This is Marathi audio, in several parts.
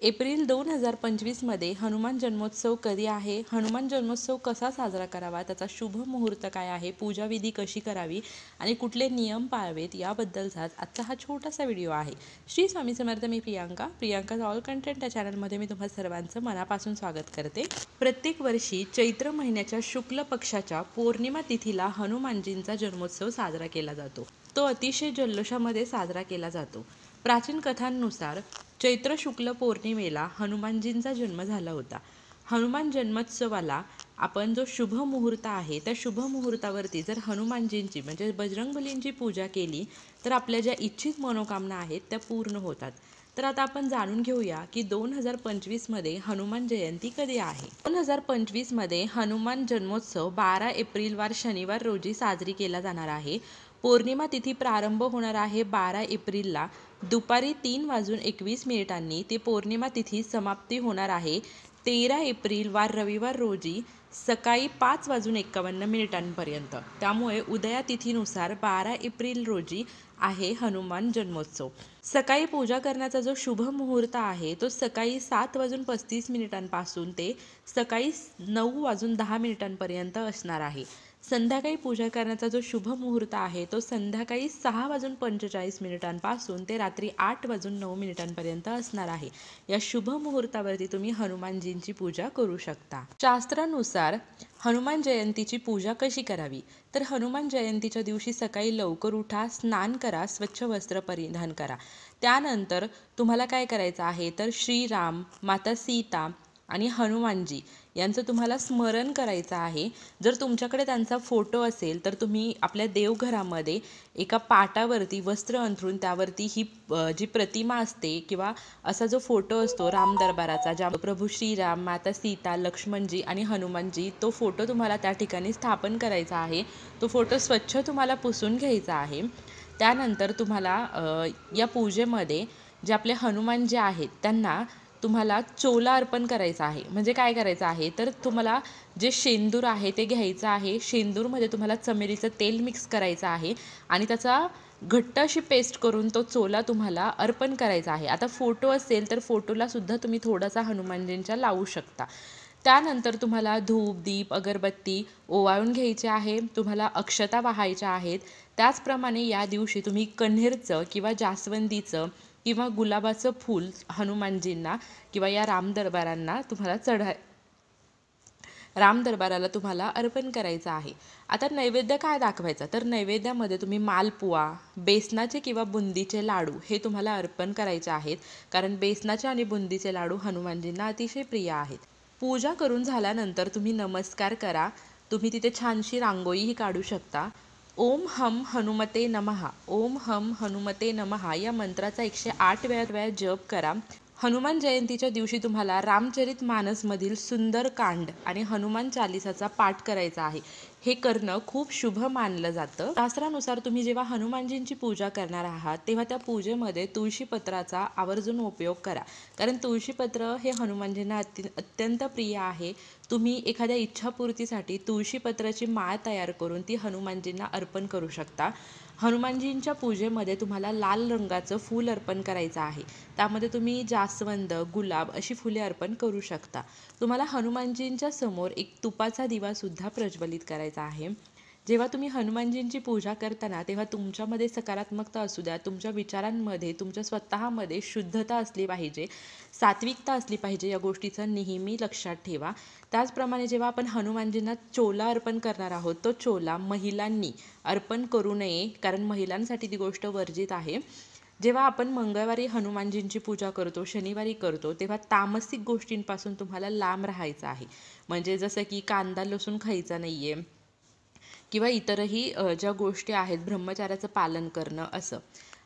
एप्रिल 2025 मध्ये हनुमान जन्मोत्सव कधी आहे? हनुमान जन्मोत्सव कसा साजरा करावा? त्याचा शुभ मुहूर्त काय आहे? पूजाविधी कशी करावी आणि कुठले नियम पाळावेत याबद्दलचाच आजचा हा छोटासा व्हिडिओ आहे. श्री स्वामी समर्थ. मी प्रियांका ऑल कंटेंट या चॅनलमध्ये मी तुम्हा सर्वांचं मनापासून स्वागत करते. प्रत्येक वर्षी चैत्र महिन्याच्या शुक्ल पक्षाच्या पौर्णिमा तिथीला हनुमानजींचा जन्मोत्सव साजरा केला जातो. तो अतिशय जल्लोषामध्ये साजरा केला जातो. प्राचीन कथांनुसार चैत्र शुक्ल पौर्णिमेला हनुमानजींचा जन्म झाला होता. हनुमान जन्मोत्सवाला आपण जो शुभ मुहूर्त आहे त्या शुभ मुहूर्तावरती जर हनुमानजींची म्हणजे बजरंगबलींची पूजा केली तर आपल्या ज्या इच्छित मनोकामना आहेत त्या पूर्ण होतात. तर आता आपण जाणून घेऊया की 2025 मध्ये हनुमान जयंती कधी आहे. 2025 मध्ये हनुमान जन्मोत्सव 12 एप्रिल वार शनिवार रोजी साजरी केला जाणार आहे. पौर्णिमा तिथी प्रारंभ होणार आहे 12 एप्रिलला दुपारी 3:21 ती पौर्णिमा तिथी समाप्ती होणार आहे 13 एप्रिल वार रविवार रोजी सकाळी 5:51 त्यामुळे उदया तिथीनुसार 12 एप्रिल रोजी आहे हनुमान जन्मोत्सव. सकाळी पूजा करण्याचा जो शुभ मुहूर्त आहे तो सकाळी 7:35 ते सकाळी 9:10 असणार आहे. संध्याकाळी पूजा करण्याचा जो शुभ मुहूर्त आहे तो संध्याकाळी 6:45 ते रात्री 8:09 असणार आहे. या शुभ मुहूर्तावरती तुम्ही हनुमानजींची पूजा करू शकता. शास्त्रानुसार हनुमान जयंतीची पूजा कशी करावी? तर हनुमान जयंतीच्या दिवशी सकाळी लवकर उठा, स्नान करा, स्वच्छ वस्त्र परिधान करा. त्यानंतर तुम्हाला काय करायचं आहे तर श्रीराम, माता सीता आणि हनुमानजी यांचं तुम्हाला स्मरण करायचं आहे. जर तुमच्याकडे त्यांचा फोटो असेल तर तुम्ही आपल्या देवघरामध्ये एका पाटावरती वस्त्र अंथरून त्यावरती ही जी प्रतिमा असते किंवा असा जो फोटो असतो राम दरबाराचा, ज्या प्रभू श्रीराम, माता सीता, लक्ष्मणजी आणि हनुमानजी, तो फोटो तुम्हाला त्या ठिकाणी स्थापन करायचा आहे. तो फोटो स्वच्छ तुम्हाला पुसून घ्यायचा आहे. त्यानंतर तुम्हाला या पूजेमध्ये जे आपले हनुमान जे आहेत त्यांना तुम्हाला चोला अर्पण करायचा आहे. म्हणजे काय करायचं आहे तर तुम्हाला जे शेंदूर आहे ते घ्यायचं आहे. शेंदूरमध्ये तुम्हाला चमेलीचं तेल मिक्स करायचं आहे आणि त्याचा घट्ट अशी पेस्ट करून तो चोला तुम्हाला अर्पण करायचा आहे. आता फोटो असेल तर फोटोला सुद्धा तुम्ही थोडासा हनुमानजींच्या लावू शकता. त्यानंतर तुम्हाला धूप, दीप, अगरबत्ती ओवाळून घ्यायचे आहे. तुम्हाला अक्षता वाहायच्या आहेत. त्याचप्रमाणे या दिवशी तुम्ही कण्हेरचं किंवा जास्वंदीचं किंवा गुलाबाचं फूल हनुमानजींना किंवा या राम दरबाराला तुम्हाला अर्पण करायचं आहे. आता नैवेद्य काय दाखवायचा तर नैवेद्यामध्ये तुम्ही मालपुआ, बेसनाचे किंवा बुंदीचे लाडू हे तुम्हाला अर्पण करायचे आहेत. कारण बेसनाचे आणि बुंदीचे लाडू हनुमानजींना अतिशय प्रिय आहेत. पूजा करून झाल्यानंतर तुम्ही नमस्कार करा. तुम्ही तिथे छानशी रांगोळीही काढू शकता. ओम हम हनुमते नमः, ओम हम हनुमते नमः या मंत्राचा 108 वेळा जप करा. हनुमान जयंतीच्या दिवशी तुम्हाला रामचरित मानसमधील सुंदरकांड आणि हनुमान चालीसाचा पाठ करायचा आहे. हे करणं खूप शुभ मानलं जातं. शास्त्रानुसार तुम्ही जेव्हा हनुमानजींची पूजा करणार आहात तेव्हा त्या पूजेमध्ये तुळशीपत्राचा आवर्जून उपयोग करा. कारण तुळशीपत्र हे हनुमानजींना अत्यंत प्रिय आहे. तुम्ही एखाद्या इच्छापूर्तीसाठी तुळशीपत्राची माळ तयार करून ती हनुमानजींना अर्पण करू शकता. हनुमानजींच्या पूजेमध्ये तुम्हाला लाल रंगाचं फूल अर्पण करायचं आहे. त्यामध्ये तुम्ही जास्वंद, गुलाब अशी फुले अर्पण करू शकता. तुम्हाला हनुमानजींच्या समोर एक तुपाचा दिवासुद्धा प्रज्वलित करायचा आहे. जेव्हा तुम्ही हनुमानजींची पूजा करताना तेव्हा तुमच्यामध्ये सकारात्मकता असू द्या, तुमच्या विचारांमध्ये, तुमच्या स्वतःमध्ये शुद्धता असली पाहिजे, सात्विकता असली पाहिजे. या गोष्टीचं नेहमी लक्षात ठेवा. त्याचप्रमाणे जेव्हा आपण हनुमानजींना चोला अर्पण करणार आहोत तो चोला महिलांनी अर्पण करू नये, कारण महिलांसाठी ती गोष्ट वर्जित आहे. जेव्हा आपण मंगळवारी हनुमानजींची पूजा करतो, शनिवारी करतो, तेव्हा तामसिक गोष्टींपासून तुम्हाला लांब राहायचं आहे. म्हणजे जसं की कांदा लसूण खायचा नाही आहे किंवा इतरही ज्या गोष्टी आहेत ब्रह्मचार्याचं पालन करणं असं.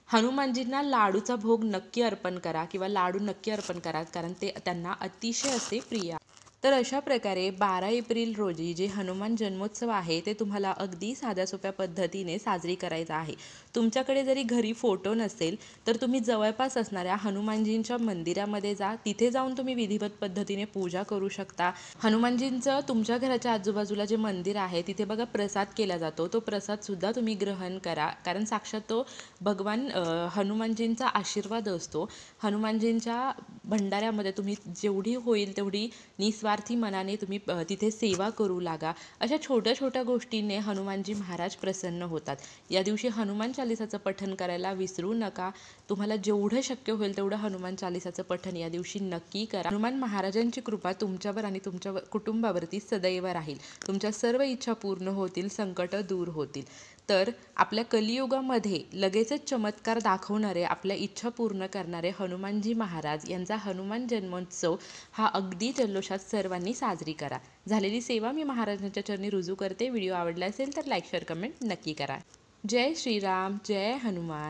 हनुमानजींना लाडूचा भोग नक्की अर्पण करा किंवा लाडू नक्की अर्पण करा, कारण ते त्यांना अतिशय असे प्रिय. तर अशा प्रकारे 12 एप्रिल रोजी जे हनुमान जन्मोत्सव आहे ते तुम्हाला अगदी साध्या सोप्या पद्धतीने साजरी करायचा आहे. तुमच्याकडे जरी घरी फोटो नसेल तर तुम्ही जवळपास असणाऱ्या हनुमानजींच्या मंदिरामध्ये जा. तिथे जाऊन तुम्ही विधिवत पद्धतीने पूजा करू शकता. हनुमानजींचं तुमच्या घराच्या आजूबाजूला जे मंदिर आहे तिथे बघा प्रसाद केला जातो. तो प्रसादसुद्धा तुम्ही ग्रहण करा. कारण साक्षात तो भगवान हनुमानजींचा आशीर्वाद असतो. हनुमानजींच्या भंडाऱ्यामध्ये तुम्ही जेवढी होईल तेवढी निस्वार्थी मनाने तुम्ही तिथे सेवा करू लागा. अशा छोट्या छोट्या गोष्टींनी हनुमानजी महाराज प्रसन्न होतात. या दिवशी हनुमान चालिसाचं पठण करायला विसरू नका. तुम्हाला जेवढं शक्य होईल तेवढं हनुमान चालिसाचं पठण या दिवशी नक्की करा. हनुमान महाराजांची कृपा तुमच्यावर आणि तुमच्या कुटुंबावरती सदैव राहील. तुमच्या सर्व इच्छा पूर्ण होतील, संकट दूर होतील. तर आपल्या कलियुगामध्ये लगेचच चमत्कार दाखवणारे, आपल्या इच्छा पूर्ण करणारे हनुमानजी महाराज यांचा हनुमान जन्मोत्सव हा अगदी जल्लोषात सर्वांनी साजरी करा. झालेली सेवा मी महाराजांच्या चरणी रुजू करते. व्हिडिओ आवडला असेल तर लाईक, शेअर, कमेंट नक्की करा. जय श्रीराम, जय हनुमान.